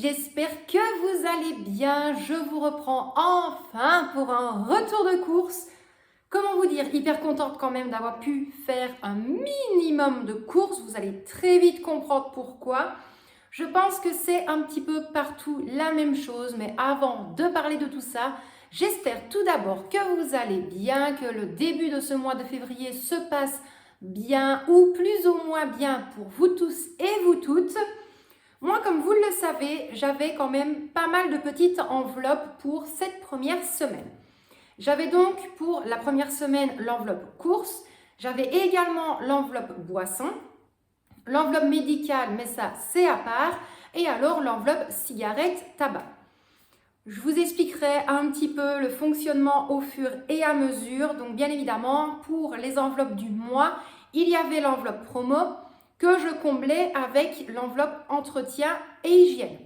j'espère que vous allez bien. Je vous reprends enfin pour un retour de course. Comment vous dire, hyper contente quand même d'avoir pu faire un minimum de courses. Vous allez très vite comprendre pourquoi. Je pense que c'est un petit peu partout la même chose, mais avant de parler de tout ça, j'espère tout d'abord que vous allez bien, que le début de ce mois de février se passe bien ou plus ou moins bien pour vous tous et vous toutes. Moi, comme vous le savez, j'avais quand même pas mal de petites enveloppes pour cette première semaine. J'avais donc pour la première semaine l'enveloppe course, j'avais également l'enveloppe boisson, l'enveloppe médicale, mais ça c'est à part, et alors l'enveloppe cigarette tabac. Je vous expliquerai un petit peu le fonctionnement au fur et à mesure. Donc bien évidemment, pour les enveloppes du mois, il y avait l'enveloppe promo que je comblais avec l'enveloppe entretien et hygiène.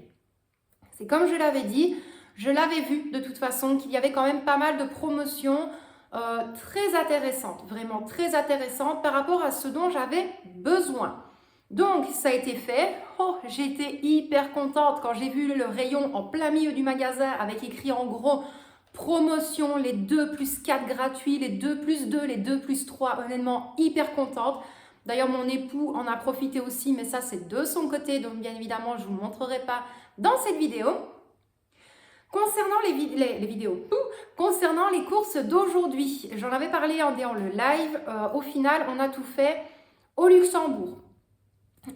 C'est comme je l'avais dit, je l'avais vu de toute façon qu'il y avait quand même pas mal de promotions très intéressantes, vraiment très intéressantes par rapport à ce dont j'avais besoin. Donc ça a été fait. Oh, j'ai été hyper contente quand j'ai vu le rayon en plein milieu du magasin avec écrit en gros promotion, les 2 plus 4 gratuits, les 2 plus 2, les 2 plus 3. Honnêtement, hyper contente. D'ailleurs, mon époux en a profité aussi, mais ça c'est de son côté, donc bien évidemment je ne vous montrerai pas dans cette vidéo. Concernant concernant les courses d'aujourd'hui, j'en avais parlé en le live, au final on a tout fait au Luxembourg.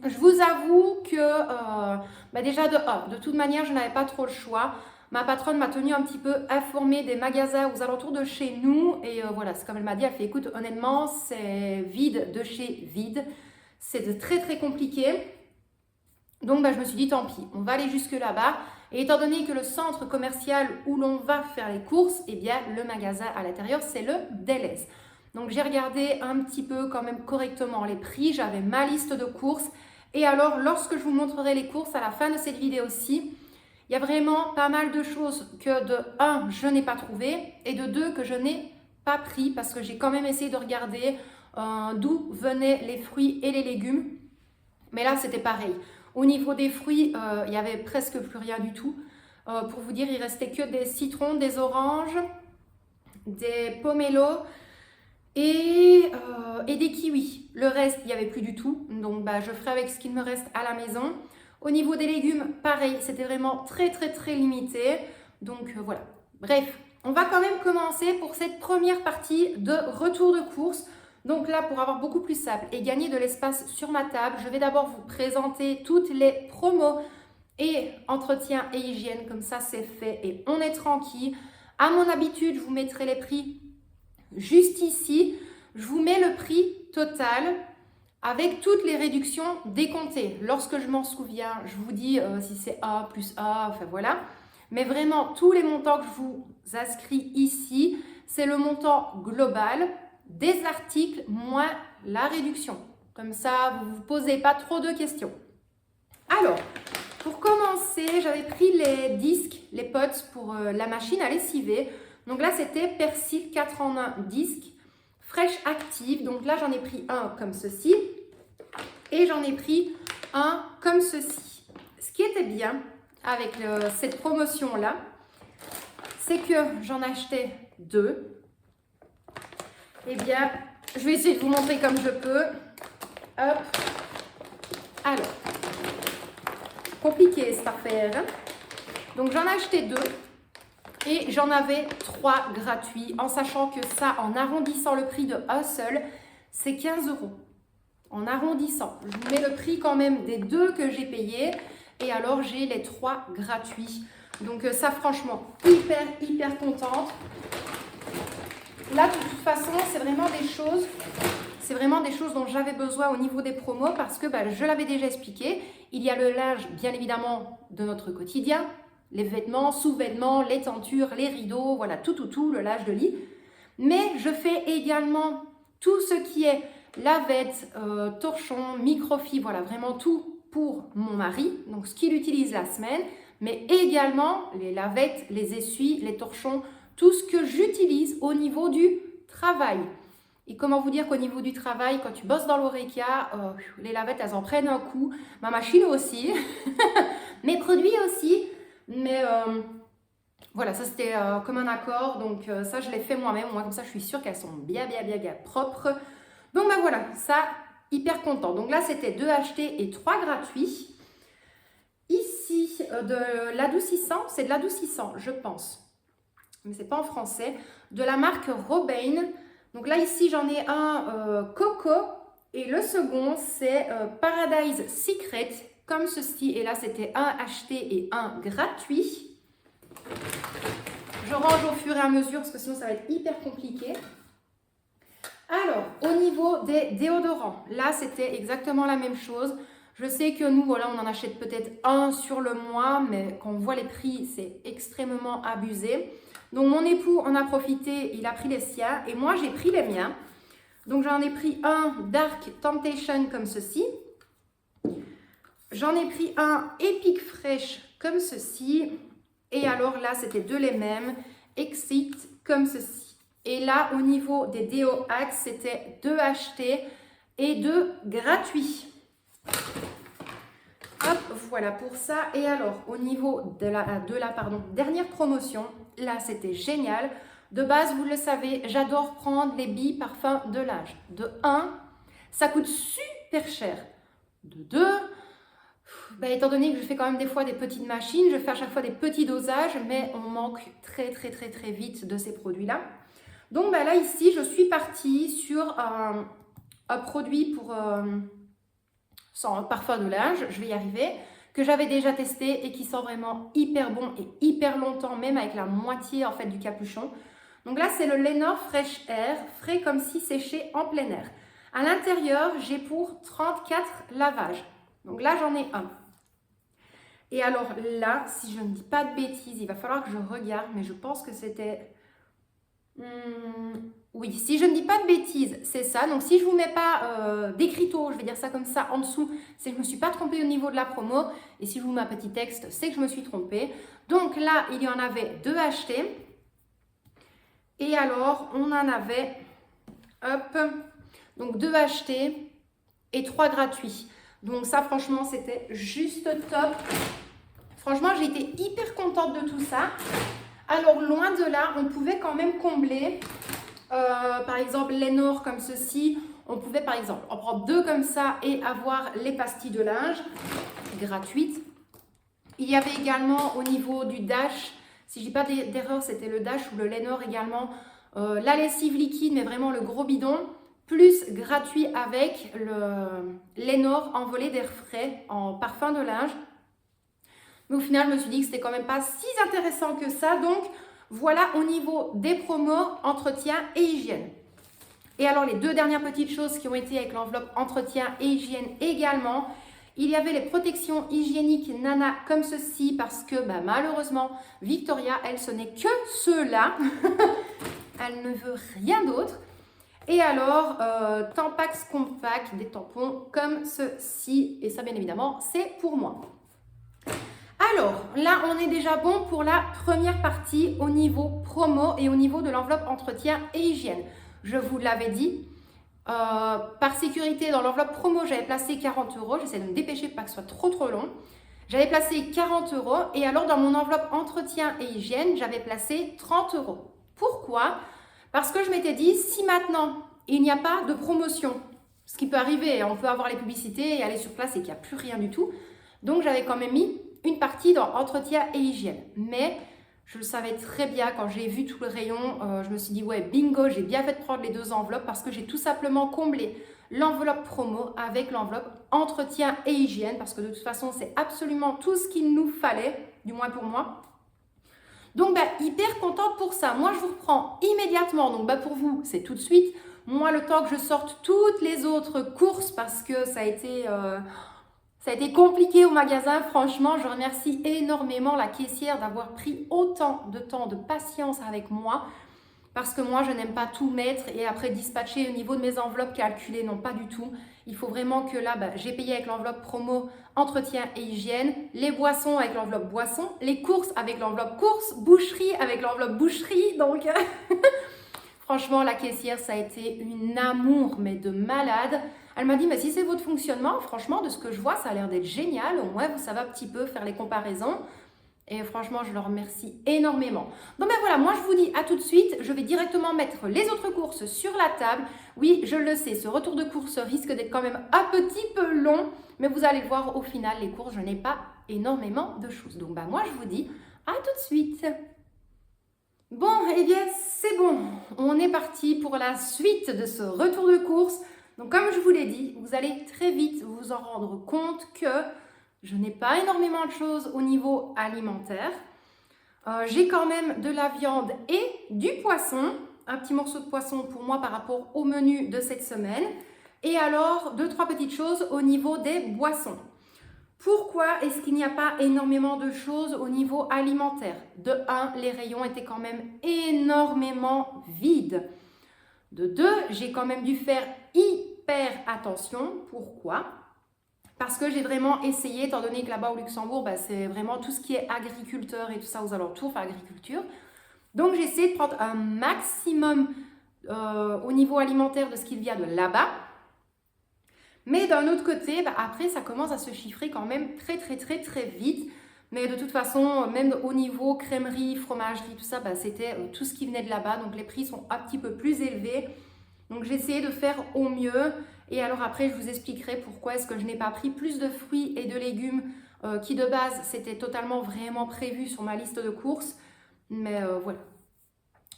Je vous avoue que déjà de toute manière je n'avais pas trop le choix. Ma patronne m'a tenu un petit peu informée des magasins aux alentours de chez nous et voilà, c'est comme elle m'a dit, elle fait écoute honnêtement c'est vide de chez vide, c'est très très compliqué. Donc je me suis dit tant pis, on va aller jusque là-bas. Et étant donné que le centre commercial où l'on va faire les courses, eh bien le magasin à l'intérieur c'est le Delhaize. Donc j'ai regardé un petit peu quand même correctement les prix, j'avais ma liste de courses. Et alors lorsque je vous montrerai les courses à la fin de cette vidéo-ci, il y a vraiment pas mal de choses que de 1, je n'ai pas trouvé et de 2, que je n'ai pas pris parce que j'ai quand même essayé de regarder d'où venaient les fruits et les légumes. Mais là c'était pareil. Au niveau des fruits, il n'y avait presque plus rien du tout. Pour vous dire, il restait que des citrons, des oranges, des pomelos et des kiwis. Le reste, il n'y avait plus du tout. Donc, je ferai avec ce qu'il me reste à la maison. Au niveau des légumes, pareil, c'était vraiment très, très, très limité. Donc, voilà. Bref, on va quand même commencer pour cette première partie de retour de course. Donc là, pour avoir beaucoup plus simple et gagner de l'espace sur ma table, je vais d'abord vous présenter toutes les promos et entretien et hygiène. Comme ça, c'est fait et on est tranquille. À mon habitude, je vous mettrai les prix juste ici. Je vous mets le prix total avec toutes les réductions décomptées. Lorsque je m'en souviens, je vous dis si c'est A plus A, enfin voilà. Mais vraiment, tous les montants que je vous inscris ici, c'est le montant global des articles moins la réduction. Comme ça, vous ne vous posez pas trop de questions. Alors, pour commencer, j'avais pris les disques, les pots pour la machine à lessiver. Donc là, c'était Persil 4 en 1 disque, fraîche active. Donc là, j'en ai pris un comme ceci et j'en ai pris un comme ceci. Ce qui était bien avec cette promotion-là, c'est que j'en achetais 2. Eh bien, je vais essayer de vous montrer comme je peux. Hop. Alors, compliqué cette affaire. Hein. Donc, j'en ai acheté 2 et j'en avais 3 gratuits, en sachant que ça, en arrondissant le prix de un seul, c'est 15 €. En arrondissant, je vous mets le prix quand même des 2 que j'ai payés et alors j'ai les 3 gratuits. Donc, ça, franchement, hyper contente. Là, de toute façon, c'est vraiment des choses dont j'avais besoin au niveau des promos parce que je l'avais déjà expliqué. Il y a le linge, bien évidemment, de notre quotidien, les vêtements, sous-vêtements, les tentures, les rideaux, voilà, tout, le linge de lit. Mais je fais également tout ce qui est lavette, torchon, microfibre, voilà, vraiment tout pour mon mari, donc ce qu'il utilise la semaine, mais également les lavettes, les essuies, les torchons, tout ce que j'utilise au niveau du travail. Et comment vous dire qu'au niveau du travail, quand tu bosses dans l'Horeca, les lavettes, elles en prennent un coup. Ma machine aussi. Mais produits aussi, mais voilà, ça c'était comme un accord, donc ça je l'ai fait moi-même, moi comme ça je suis sûre qu'elles sont bien propres. Donc ben voilà, ça, hyper content. Donc là c'était 2 achetés et 3 gratuits. Ici, de l'adoucissant, c'est de l'adoucissant, je pense, mais c'est pas en français, de la marque Robin. Donc là ici j'en ai un coco et le second c'est Paradise Secret, comme ceci, et là c'était un acheté et un gratuit. Je range au fur et à mesure parce que sinon ça va être hyper compliqué. Alors, au niveau des déodorants, là c'était exactement la même chose. Je sais que nous, voilà, on en achète peut-être un sur le mois, mais quand on voit les prix, c'est extrêmement abusé. Donc mon époux en a profité, il a pris les siens et moi j'ai pris les miens. Donc j'en ai pris un Dark Temptation comme ceci. J'en ai pris un Epic Fresh comme ceci. Et alors là, c'était deux les mêmes, Exit comme ceci. Et là, au niveau des déo Axe, c'était 2 achetés et 2 gratuits. Hop, voilà pour ça. Et alors, au niveau de la dernière promotion, là, c'était génial. De base, vous le savez, j'adore prendre les billes parfums de l'âge. De 1, ça coûte super cher. De 2, étant donné que je fais quand même des fois des petites machines, je fais à chaque fois des petits dosages, mais on manque très vite de ces produits-là. Donc là, ici, je suis partie sur un produit pour sans parfum de linge, je vais y arriver, que j'avais déjà testé et qui sent vraiment hyper bon et hyper longtemps, même avec la moitié en fait du capuchon. Donc là, c'est le Lenor Fresh Air, frais comme si séché en plein air. À l'intérieur, j'ai pour 34 lavages. Donc là, j'en ai un. Et alors là, si je ne dis pas de bêtises, il va falloir que je regarde, mais je pense que c'était... oui, si je ne dis pas de bêtises, c'est ça. Donc si je ne vous mets pas d'écriteau, je vais dire ça comme ça en dessous, c'est que je ne me suis pas trompée au niveau de la promo. Et si je vous mets un petit texte, c'est que je me suis trompée. Donc là, il y en avait 2 achetés. Et alors, on en avait, hop, donc 2 achetés et 3 gratuits. Donc ça, franchement, c'était juste top. Franchement, j'ai été hyper contente de tout ça. Alors, loin de là, on pouvait quand même combler, par exemple, Lenor comme ceci. On pouvait, par exemple, en prendre 2 comme ça et avoir les pastilles de linge gratuites. Il y avait également au niveau du Dash, si je dis pas d'erreur, c'était le Dash ou le Lenor également, la lessive liquide, mais vraiment le gros bidon, plus gratuit avec le Lenor envolé d'air frais en parfum de linge. Mais au final, je me suis dit que c'était quand même pas si intéressant que ça. Donc, voilà au niveau des promos, entretien et hygiène. Et alors, les 2 dernières petites choses qui ont été avec l'enveloppe entretien et hygiène également. Il y avait les protections hygiéniques Nana comme ceci parce que malheureusement, Victoria, elle, ce n'est que ceux-là. Elle ne veut rien d'autre. Et alors, Tampax Compact, des tampons comme ceci. Et ça, bien évidemment, c'est pour moi. Alors, là, on est déjà bon pour la première partie au niveau promo et au niveau de l'enveloppe entretien et hygiène. Je vous l'avais dit, par sécurité, dans l'enveloppe promo, j'avais placé 40 €. J'essaie de me dépêcher pour pas que ce soit trop long. J'avais placé 40 € et alors dans mon enveloppe entretien et hygiène, j'avais placé 30 €. Pourquoi? Parce que je m'étais dit, si maintenant, il n'y a pas de promotion, ce qui peut arriver, on peut avoir les publicités et aller sur place et qu'il n'y a plus rien du tout. Donc, j'avais quand même mis une partie dans entretien et hygiène. Mais je le savais très bien quand j'ai vu tout le rayon. Je me suis dit, ouais, bingo, j'ai bien fait de prendre les 2 enveloppes parce que j'ai tout simplement comblé l'enveloppe promo avec l'enveloppe entretien et hygiène parce que de toute façon, c'est absolument tout ce qu'il nous fallait, du moins pour moi. Donc, hyper contente pour ça. Moi, je vous reprends immédiatement. Donc, pour vous, c'est tout de suite. Moi, le temps que je sorte toutes les autres courses parce que ça a été compliqué au magasin. Franchement, je remercie énormément la caissière d'avoir pris autant de temps, de patience avec moi. Parce que moi, je n'aime pas tout mettre et après dispatcher au niveau de mes enveloppes calculées. Non, pas du tout. Il faut vraiment que là, j'ai payé avec l'enveloppe promo, entretien et hygiène, les boissons avec l'enveloppe boisson, les courses avec l'enveloppe courses, boucherie avec l'enveloppe boucherie. Donc, franchement, la caissière, ça a été une amour, mais de malade. Elle m'a dit, mais si c'est votre fonctionnement, franchement, de ce que je vois, ça a l'air d'être génial. Au moins, vous savez un petit peu faire les comparaisons. Et franchement, je leur remercie énormément. Donc ben voilà, moi je vous dis à tout de suite. Je vais directement mettre les autres courses sur la table. Oui, je le sais, ce retour de course risque d'être quand même un petit peu long. Mais vous allez voir, au final, les courses, je n'ai pas énormément de choses. Donc ben moi, je vous dis à tout de suite. Bon, eh bien, c'est bon. On est parti pour la suite de ce retour de course. Donc comme je vous l'ai dit, vous allez très vite vous en rendre compte que je n'ai pas énormément de choses au niveau alimentaire. J'ai quand même de la viande et du poisson. Un petit morceau de poisson pour moi par rapport au menu de cette semaine. Et alors, 2-3 petites choses au niveau des boissons. Pourquoi est-ce qu'il n'y a pas énormément de choses au niveau alimentaire? De 1, les rayons étaient quand même énormément vides. De 2, j'ai quand même dû faire hyper attention. Pourquoi? Parce que j'ai vraiment essayé, étant donné que là-bas au Luxembourg, bah, c'est vraiment tout ce qui est agriculteur et tout ça aux alentours, enfin agriculture. Donc j'ai essayé de prendre un maximum au niveau alimentaire de ce qu'il y a de là-bas. Mais d'un autre côté, bah, après ça commence à se chiffrer quand même très vite. Mais de toute façon, même au niveau crèmerie, fromagerie, tout ça, bah, c'était tout ce qui venait de là-bas. Donc les prix sont un petit peu plus élevés. Donc j'ai essayé de faire au mieux. Et alors après, je vous expliquerai pourquoi est-ce que je n'ai pas pris plus de fruits et de légumes qui de base, c'était totalement vraiment prévu sur ma liste de courses. Mais voilà.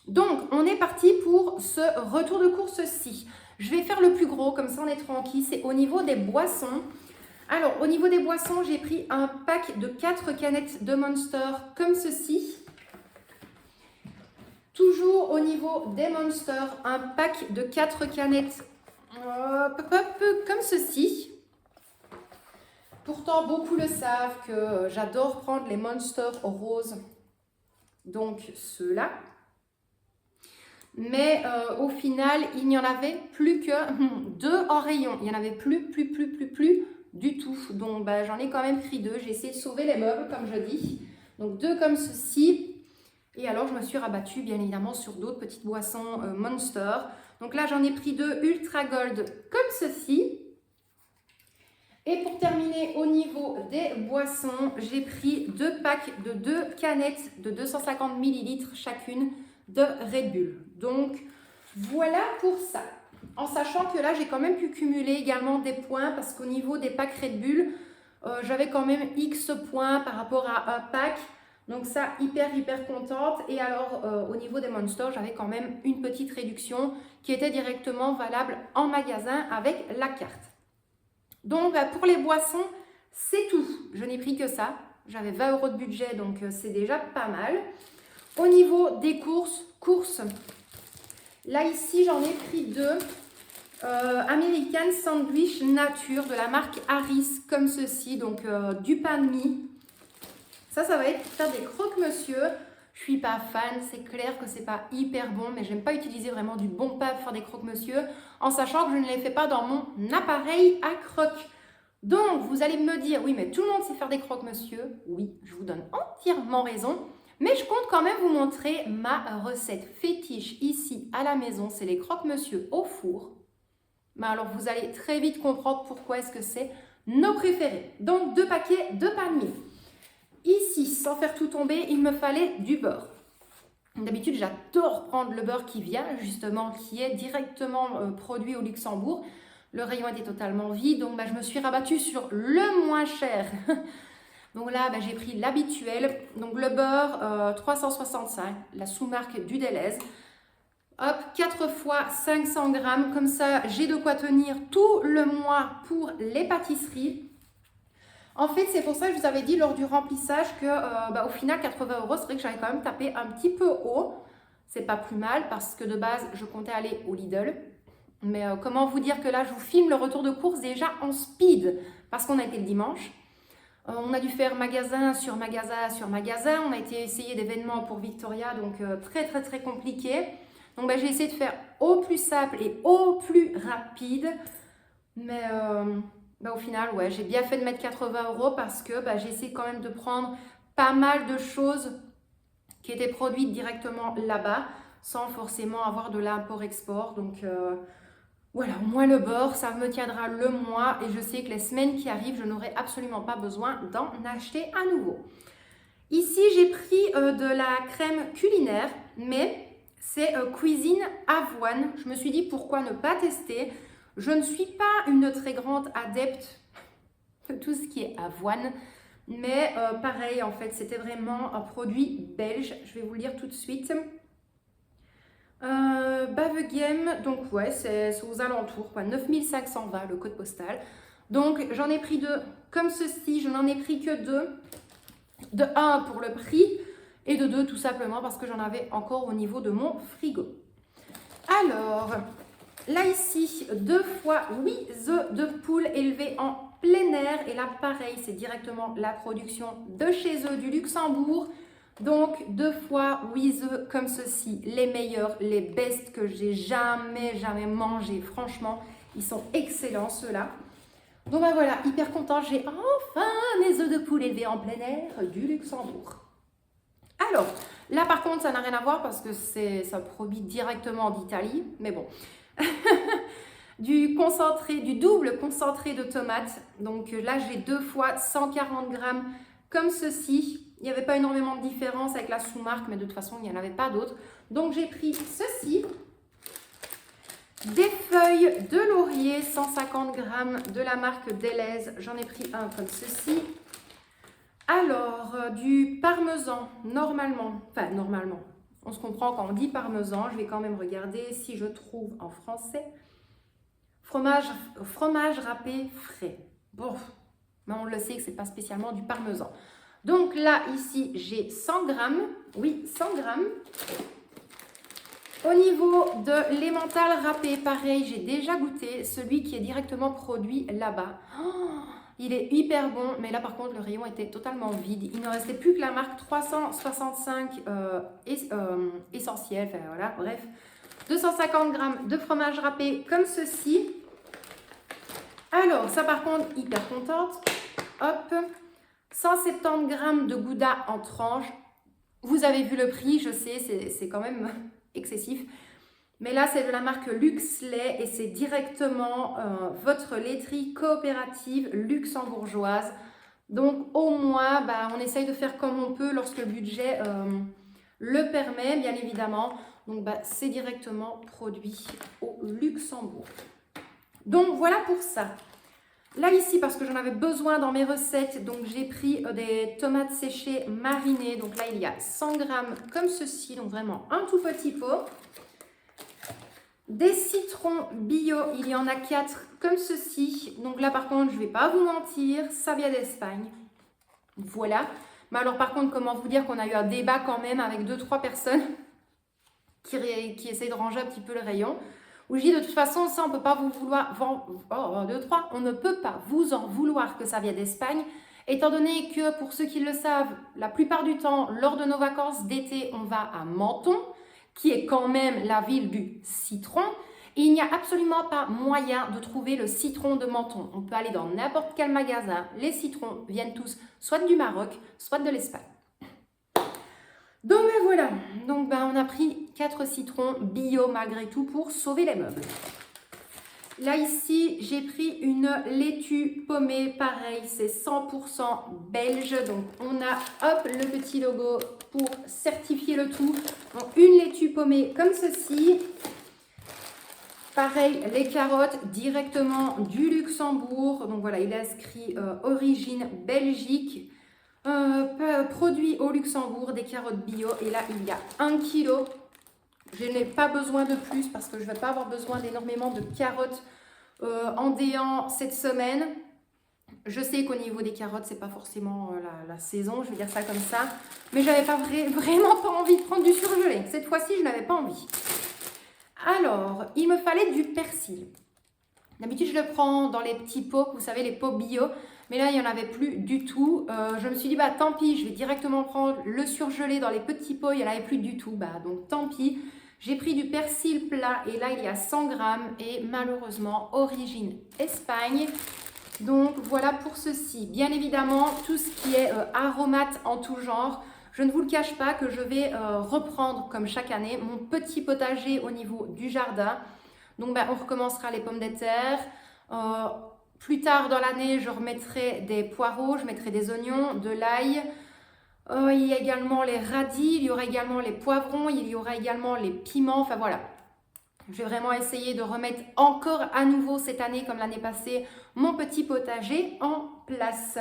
Donc, on est parti pour ce retour de course-ci. Je vais faire le plus gros, comme ça on est tranquille. C'est au niveau des boissons. Alors, au niveau des boissons, j'ai pris un pack de 4 canettes de Monster comme ceci. Toujours au niveau des Monster, un pack de 4 canettes comme ceci. Pourtant, beaucoup le savent que j'adore prendre les Monster roses. Donc, ceux-là. Mais au final, il n'y en avait plus que 2 en rayon. Il n'y en avait plus du tout. Donc, bah, j'en ai quand même pris 2. J'ai essayé de sauver les meubles, comme je dis. Donc, 2 comme ceci. Et alors, je me suis rabattue, bien évidemment, sur d'autres petites boissons Monster. Donc là, j'en ai pris 2 Ultra Gold comme ceci. Et pour terminer, au niveau des boissons, j'ai pris 2 packs de 2 canettes de 250 ml chacune de Red Bull. Donc, voilà pour ça. En sachant que là, j'ai quand même pu cumuler également des points parce qu'au niveau des packs Red Bull, j'avais quand même X points par rapport à un pack. Donc ça, hyper contente. Et alors, au niveau des Monsters, j'avais quand même une petite réduction qui était directement valable en magasin avec la carte. Donc, pour les boissons, c'est tout. Je n'ai pris que ça. J'avais 20 € de budget, donc c'est déjà pas mal. Au niveau des courses, là ici, j'en ai pris 2. American Sandwich Nature de la marque Harris, comme ceci. Donc, du pain de mie. Ça va être pour faire des croque-monsieur. Je suis pas fan, c'est clair que c'est pas hyper bon, mais j'aime pas utiliser vraiment du bon pain pour faire des croque-monsieur, en sachant que je ne les fais pas dans mon appareil à croque. Donc, vous allez me dire, oui, mais tout le monde sait faire des croque-monsieur. Oui, je vous donne entièrement raison. Mais je compte quand même vous montrer ma recette fétiche ici à la maison. C'est les croque-monsieur au four. Mais alors, vous allez très vite comprendre pourquoi est-ce que c'est nos préférés. Donc, 2 paquets de pain de mie. Ici, sans faire tout tomber, il me fallait du beurre. D'habitude, j'adore prendre le beurre qui vient, justement, qui est directement produit au Luxembourg. Le rayon était totalement vide, donc je me suis rabattue sur le moins cher. Donc là, j'ai pris l'habituel. Donc le beurre 365, la sous-marque du Delhaize. Hop, 4 fois 500 grammes. Comme ça, j'ai de quoi tenir tout le mois pour les pâtisseries. En fait, c'est pour ça que je vous avais dit lors du remplissage que au final, 80 €, c'est vrai que j'avais quand même tapé un petit peu haut. C'est pas plus mal parce que de base, je comptais aller au Lidl. Mais comment vous dire que là, je vous filme le retour de course déjà en speed parce qu'on a été le dimanche. On a dû faire magasin sur magasin sur magasin. On a été essayer d'événements pour Victoria, donc très compliqué. Donc j'ai essayé de faire au plus simple et au plus rapide. Mais au final, ouais, j'ai bien fait de mettre 80 € parce que j'ai essayé quand même de prendre pas mal de choses qui étaient produites directement là-bas sans forcément avoir de l'import-export. Donc Voilà, au moins le beurre, ça me tiendra le mois et je sais que les semaines qui arrivent, je n'aurai absolument pas besoin d'en acheter à nouveau. Ici, j'ai pris de la crème culinaire, mais c'est cuisine avoine. Je me suis dit pourquoi ne pas tester. Je ne suis pas une très grande adepte de tout ce qui est avoine, mais pareil, en fait, c'était vraiment un produit belge. Je vais vous le dire tout de suite. Bavegem, donc ouais, c'est aux alentours, quoi, 9520 le code postal. Donc j'en ai pris deux comme ceci, je n'en ai pris que deux. De un pour le prix et de deux tout simplement parce que j'en avais encore au niveau de mon frigo. Alors, là ici, 2 fois 8 œufs de poule élevés en plein air. Et là, pareil, c'est directement la production de chez eux du Luxembourg. Donc, 2 fois 8 œufs comme ceci, les meilleurs, les best que j'ai jamais mangé. Franchement, ils sont excellents ceux-là. Donc ben voilà, hyper content, j'ai enfin mes œufs de poule élevés en plein air du Luxembourg. Alors, là par contre, ça n'a rien à voir parce que ça produit directement d'Italie, mais bon. Du double concentré de tomates. Donc là, j'ai 2 fois 140 grammes comme ceci. Il n'y avait pas énormément de différence avec la sous-marque, mais de toute façon, il n'y en avait pas d'autres. Donc j'ai pris ceci. Des feuilles de laurier, 150 grammes de la marque Deleuze. J'en ai pris un comme ceci. Alors, du parmesan, normalement, on se comprend quand on dit parmesan. Je vais quand même regarder si je trouve en français. Fromage râpé frais. Bon, mais on le sait que ce n'est pas spécialement du parmesan. Donc là, ici, j'ai 100 grammes. Oui, 100 grammes. Au niveau de l'emmental râpé, pareil, j'ai déjà goûté celui qui est directement produit là-bas. Oh, il est hyper bon, mais là par contre le rayon était totalement vide. Il ne restait plus que la marque 365 essentiel, enfin voilà, bref. 250 grammes de fromage râpé comme ceci. Alors, ça par contre, hyper contente. Hop, 170 grammes de gouda en tranches. Vous avez vu le prix, je sais, c'est quand même excessif. Mais là, c'est de la marque Luxlait et c'est directement votre laiterie coopérative luxembourgeoise. Donc, au moins, bah, on essaye de faire comme on peut lorsque le budget le permet, bien évidemment. Donc, bah, c'est directement produit au Luxembourg. Donc, voilà pour ça. Là, ici, parce que j'en avais besoin dans mes recettes, donc j'ai pris des tomates séchées marinées. Donc là, il y a 100 grammes comme ceci, donc vraiment un tout petit pot. Des citrons bio, il y en a 4 comme ceci. Donc là, par contre, je ne vais pas vous mentir, ça vient d'Espagne. Voilà. Mais alors, par contre, comment vous dire qu'on a eu un débat quand même avec 2-3 personnes qui essayent de ranger un petit peu le rayon. Où je dis de toute façon, ça on peut pas vous vouloir, on ne peut pas vous en vouloir que ça vienne d'Espagne, étant donné que pour ceux qui le savent, la plupart du temps, lors de nos vacances d'été, on va à Menton, qui est quand même la ville du citron, et il n'y a absolument pas moyen de trouver le citron de Menton. On peut aller dans n'importe quel magasin, les citrons viennent tous soit du Maroc, soit de l'Espagne. Donc ben voilà, donc ben, on a pris 4 citrons bio malgré tout pour sauver les meubles. Là ici, j'ai pris une laitue paumée, pareil, c'est 100% belge. Donc on a hop le petit logo pour certifier le tout. Donc une laitue paumée comme ceci. Pareil, les carottes directement du Luxembourg. Donc voilà, il est inscrit origine Belgique. Produit au Luxembourg, des carottes bio. Et là, il y a 1 kg. Je n'ai pas besoin de plus parce que je ne vais pas avoir besoin d'énormément de carottes en déant cette semaine. Je sais qu'au niveau des carottes, c'est pas forcément la saison, je vais dire ça comme ça. Mais j'avais pas vraiment pas envie de prendre du surgelé. Cette fois-ci, je n'avais pas envie. Alors, il me fallait du persil. D'habitude, je le prends dans les petits pots, vous savez, les pots bio. Mais là, il n'y en avait plus du tout. Je me suis dit, bah tant pis, je vais directement prendre le surgelé dans les petits pots. Il n'y en avait plus du tout. Bah, donc, tant pis. J'ai pris du persil plat et là, il y a 100 grammes et malheureusement, origine Espagne. Donc, voilà pour ceci. Bien évidemment, tout ce qui est aromates en tout genre. Je ne vous le cache pas que je vais reprendre, comme chaque année, mon petit potager au niveau du jardin. Donc on recommencera les pommes de terre. Plus tard dans l'année, je remettrai des poireaux, je mettrai des oignons, de l'ail. Il y a également les radis, il y aura également les poivrons, il y aura également les piments. Enfin voilà, je vais vraiment essayer de remettre encore à nouveau cette année, comme l'année passée, mon petit potager en place.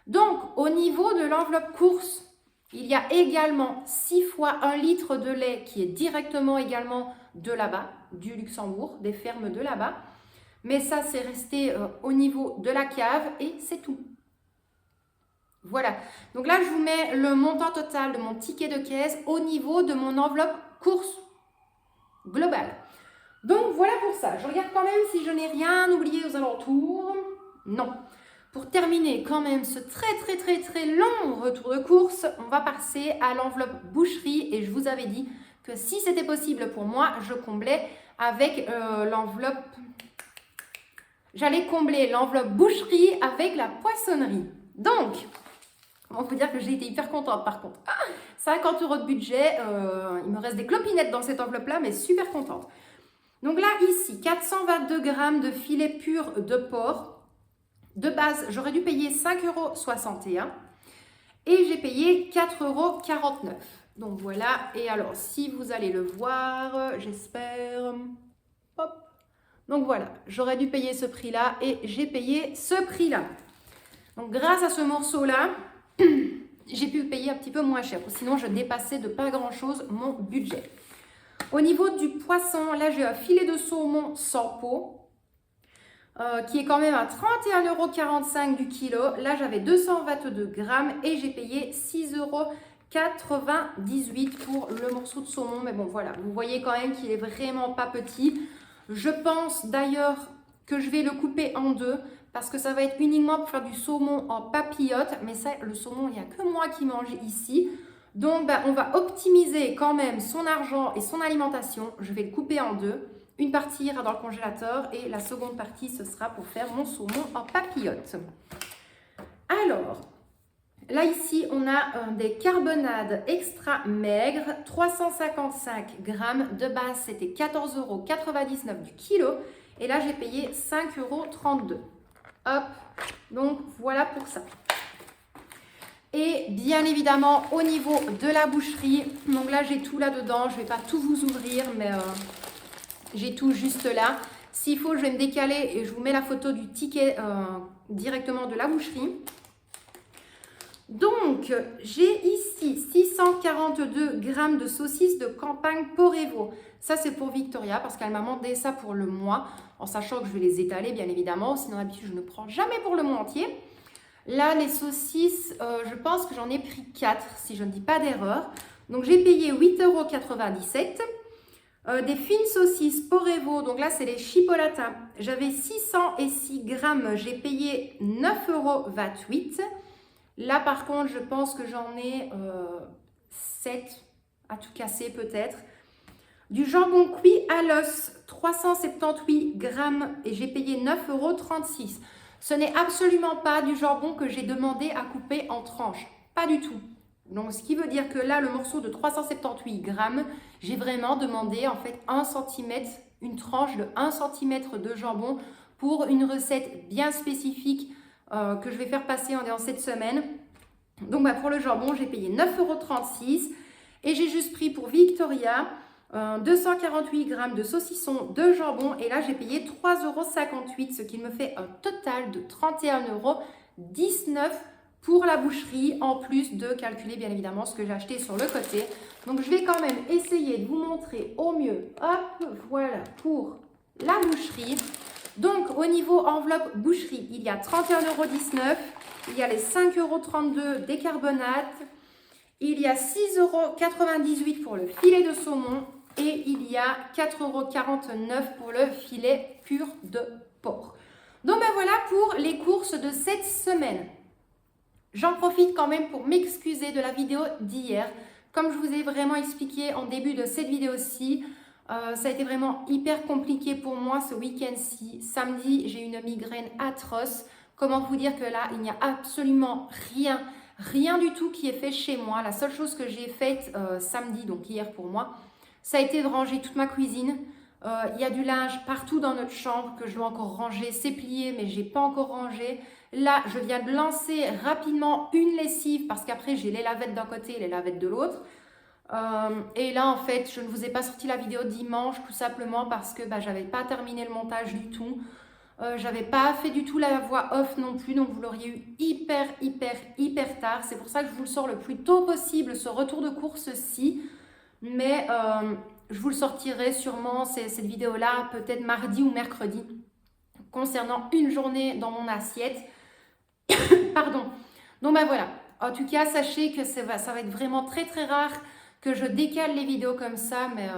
Donc, au niveau de l'enveloppe course, il y a également 6 fois 1 litre de lait qui est directement également de là-bas, du Luxembourg, des fermes de là-bas. Mais ça, c'est resté au niveau de la cave et c'est tout. Voilà. Donc là, je vous mets le montant total de mon ticket de caisse au niveau de mon enveloppe course globale. Donc voilà pour ça. Je regarde quand même si je n'ai rien oublié aux alentours. Non. Pour terminer quand même ce très long retour de course, on va passer à l'enveloppe boucherie et je vous avais dit que si c'était possible pour moi, je comblais avec l'enveloppe... J'allais combler l'enveloppe boucherie avec la poissonnerie. Donc, on peut dire que j'ai été hyper contente par contre. 50 € de budget, il me reste des clopinettes dans cette enveloppe-là, mais super contente. Donc là, ici, 422 g de filet pur de porc. De base, j'aurais dû payer 5,61 € et j'ai payé 4,49 €. Donc voilà, et alors si vous allez le voir, j'espère... Hop. Donc voilà, j'aurais dû payer ce prix-là et j'ai payé ce prix-là. Donc grâce à ce morceau-là, j'ai pu payer un petit peu moins cher. Sinon, je dépassais de pas grand-chose mon budget. Au niveau du poisson, là, j'ai un filet de saumon sans peau. Qui est quand même à 31,45 € du kilo. Là, j'avais 222 grammes et j'ai payé 6,98 € pour le morceau de saumon. Mais bon, voilà, vous voyez quand même qu'il est vraiment pas petit. Je pense d'ailleurs que je vais le couper en deux parce que ça va être uniquement pour faire du saumon en papillote. Mais ça, le saumon, il n'y a que moi qui mange ici. Donc, on va optimiser quand même son argent et son alimentation. Je vais le couper en deux. Une partie ira dans le congélateur et la seconde partie, ce sera pour faire mon saumon en papillote. Alors, là ici, on a des carbonades extra maigres, 355 grammes. De base, c'était 14,99 € du kilo. Et là, j'ai payé 5,32 €. Hop, donc voilà pour ça. Et bien évidemment, au niveau de la boucherie, donc là, j'ai tout là-dedans. Je ne vais pas tout vous ouvrir, mais... j'ai tout juste là. S'il faut, je vais me décaler et je vous mets la photo du ticket directement de la boucherie. Donc, j'ai ici 642 grammes de saucisses de campagne Porevo. Ça, c'est pour Victoria parce qu'elle m'a demandé ça pour le mois, en sachant que je vais les étaler, bien évidemment. Sinon, d'habitude, je ne prends jamais pour le mois entier. Là, les saucisses, je pense que j'en ai pris 4, si je ne dis pas d'erreur. Donc, j'ai payé 8,97 €. Des fines saucisses Porevo, donc là c'est les chipolatas. J'avais 606 grammes, j'ai payé 9,28 €. Là par contre, je pense que j'en ai 7 à tout casser peut-être. Du jambon cuit à l'os, 378 grammes et j'ai payé 9,36 €. Ce n'est absolument pas du jambon que j'ai demandé à couper en tranches, pas du tout. Donc, ce qui veut dire que là, le morceau de 378 grammes, j'ai vraiment demandé en fait 1 cm, une tranche de 1 cm de jambon pour une recette bien spécifique que je vais faire passer en cette semaine. Donc, pour le jambon, j'ai payé 9,36 € et j'ai juste pris pour Victoria 248 grammes de saucisson de jambon et là, j'ai payé 3,58 €, ce qui me fait un total de 31,19 € pour la boucherie, en plus de calculer bien évidemment ce que j'ai acheté sur le côté. Donc je vais quand même essayer de vous montrer au mieux. Hop, voilà pour la boucherie. Donc au niveau enveloppe boucherie, il y a 31,19 €, il y a les 5,32 € des carbonates, il y a 6,98 € pour le filet de saumon et il y a 4,49 € pour le filet pur de porc. Donc voilà pour les courses de cette semaine. J'en profite quand même pour m'excuser de la vidéo d'hier. Comme je vous ai vraiment expliqué en début de cette vidéo-ci, ça a été vraiment hyper compliqué pour moi ce week-end-ci. Samedi, j'ai une migraine atroce. Comment vous dire que là, il n'y a absolument rien du tout qui est fait chez moi. La seule chose que j'ai faite samedi, donc hier pour moi, ça a été de ranger toute ma cuisine. Il y a du linge partout dans notre chambre que je dois encore ranger. C'est plié, mais je n'ai pas encore rangé. Là, je viens de lancer rapidement une lessive parce qu'après, j'ai les lavettes d'un côté et les lavettes de l'autre. Et là, en fait, je ne vous ai pas sorti la vidéo dimanche tout simplement parce que bah, j'avais pas terminé le montage du tout. J'avais pas fait du tout la voix off non plus, donc vous l'auriez eu hyper tard. C'est pour ça que je vous le sors le plus tôt possible, ce retour de course-ci. Mais je vous le sortirai sûrement, cette vidéo-là, peut-être mardi ou mercredi, concernant une journée dans mon assiette. Pardon. Donc ben voilà. En tout cas, sachez que ça va être vraiment très rare que je décale les vidéos comme ça, mais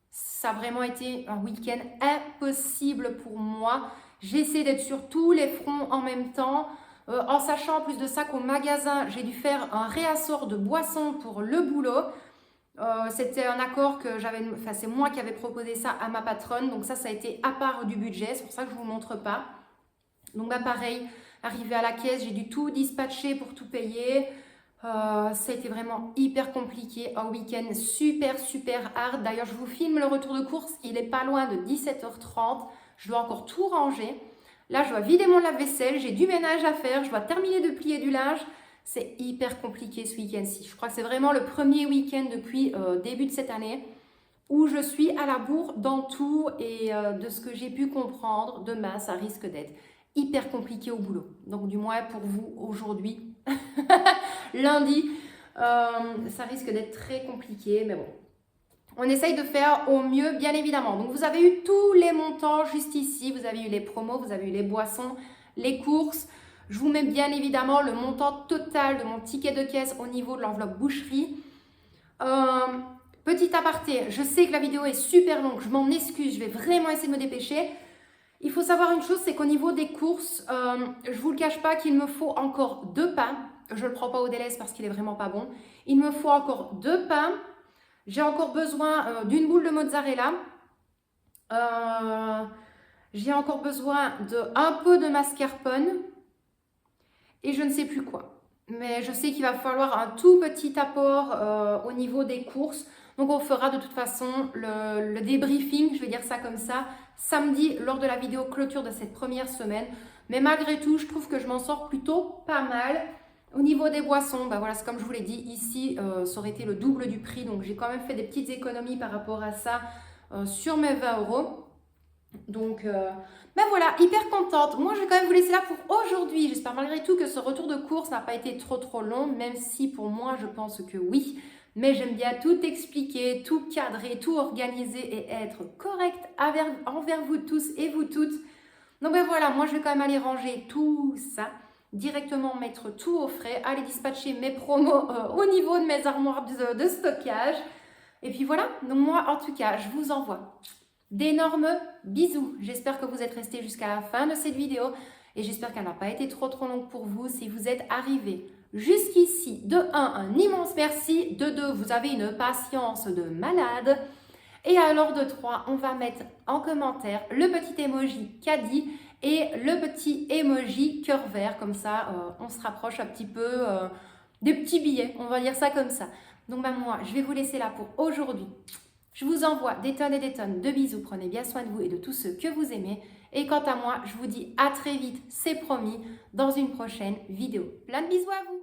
ça a vraiment été un week-end impossible pour moi. J'ai essayé d'être sur tous les fronts en même temps, en sachant en plus de ça qu'au magasin, j'ai dû faire un réassort de boissons pour le boulot. C'était un accord que j'avais, enfin c'est moi qui avais proposé ça à ma patronne, donc ça a été à part du budget, c'est pour ça que je ne vous montre pas. Donc bah pareil, arrivé à la caisse, j'ai dû tout dispatcher pour tout payer. Ça a été vraiment hyper compliqué, un week-end super hard. D'ailleurs, je vous filme le retour de course, il est pas loin de 17h30. Je dois encore tout ranger. Là, je dois vider mon lave-vaisselle, j'ai du ménage à faire, je dois terminer de plier du linge. C'est hyper compliqué ce week-end-ci. Je crois que c'est vraiment le premier week-end depuis début de cette année où je suis à la bourre dans tout et de ce que j'ai pu comprendre, demain, ça risque d'être hyper compliqué au boulot. Donc du moins pour vous aujourd'hui, lundi, ça risque d'être très compliqué, mais bon. On essaye de faire au mieux, bien évidemment. Donc vous avez eu tous les montants juste ici, vous avez eu les promos, vous avez eu les boissons, les courses. Je vous mets bien évidemment le montant total de mon ticket de caisse au niveau de l'enveloppe boucherie. Petit aparté, je sais que la vidéo est super longue, je m'en excuse, je vais vraiment essayer de me dépêcher. Il faut savoir une chose, c'est qu'au niveau des courses, je ne vous le cache pas qu'il me faut encore 2 pains. Je ne le prends pas au délaisse parce qu'il est vraiment pas bon. Il me faut encore 2 pains. J'ai encore besoin d'une boule de mozzarella. J'ai encore besoin d'un peu de mascarpone. Et je ne sais plus quoi. Mais je sais qu'il va falloir un tout petit apport au niveau des courses. Donc on fera de toute façon le débriefing, je vais dire ça comme ça, samedi lors de la vidéo clôture de cette première semaine. Mais malgré tout, je trouve que je m'en sors plutôt pas mal. Au niveau des boissons, bah voilà, c'est comme je vous l'ai dit, ici, ça aurait été le double du prix. Donc j'ai quand même fait des petites économies par rapport à ça sur mes 20 €. Donc, ben voilà, hyper contente. Moi, je vais quand même vous laisser là pour aujourd'hui. J'espère malgré tout que ce retour de course n'a pas été trop long, même si pour moi, je pense que oui. Mais j'aime bien tout expliquer, tout cadrer, tout organiser et être correcte envers vous tous et vous toutes. Donc ben voilà, moi, je vais quand même aller ranger tout ça, directement mettre tout au frais, aller dispatcher mes promos au niveau de mes armoires de stockage. Et puis voilà, donc moi, en tout cas, je vous envoie d'énormes bisous. J'espère que vous êtes restés jusqu'à la fin de cette vidéo et j'espère qu'elle n'a pas été trop longue pour vous. Si vous êtes arrivés jusqu'ici, de 1, un immense merci. De 2, vous avez une patience de malade. Et alors de 3, on va mettre en commentaire le petit emoji caddie et le petit emoji cœur vert. Comme ça, on se rapproche un petit peu des petits billets. On va dire ça comme ça. Donc ben, moi, je vais vous laisser là pour aujourd'hui. Je vous envoie des tonnes et des tonnes de bisous. Prenez bien soin de vous et de tous ceux que vous aimez. Et quant à moi, je vous dis à très vite, c'est promis, dans une prochaine vidéo. Plein de bisous à vous!